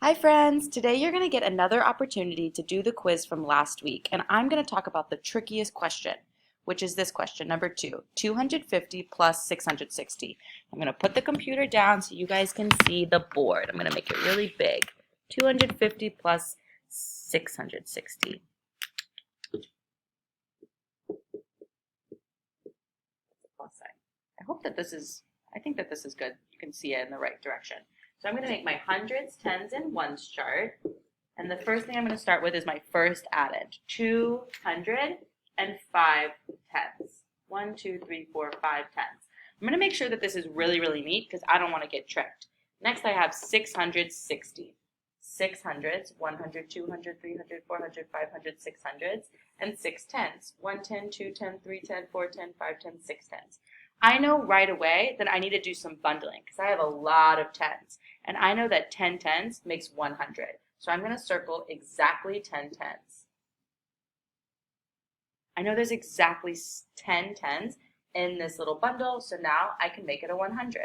Hi friends! Today you're going to get another opportunity to do the quiz from last week, and I'm going to talk about the trickiest question, which is this question, number 2, 250 plus 660. I'm going to put the computer down so you guys can see the board. I'm going to make it really big. 250 plus 660. Plus sign. I think that this is good. You can see it in the right direction. So I'm going to make my hundreds, tens, and ones chart. And the first thing I'm going to start with is my first addend. 200 and 5 tens. 1, 2, 3, 4, 5 tens. I'm going to make sure that this is really, really neat because I don't want to get tricked. Next I have 660. 600s, 100, 200, 300, 400, 500, 600s, and 6 tens. 1 10, 2 10, 3 10, 4 10, 5 10, 6 tens. I know right away that I need to do some bundling because I have a lot of tens. And I know that 10 tens makes 100. So I'm going to circle exactly 10 tens. I know there's exactly 10 tens in this little bundle, so now I can make it a 100.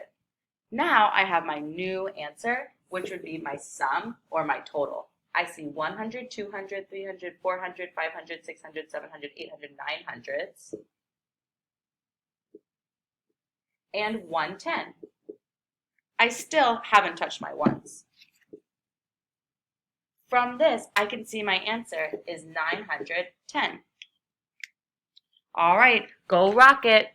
Now I have my new answer, which would be my sum or my total. I see 100, 200, 300, 400, 500, 600, 700, 800, 900s. And 110. I still haven't touched my ones. From this, I can see my answer is 910. All right, go rock it.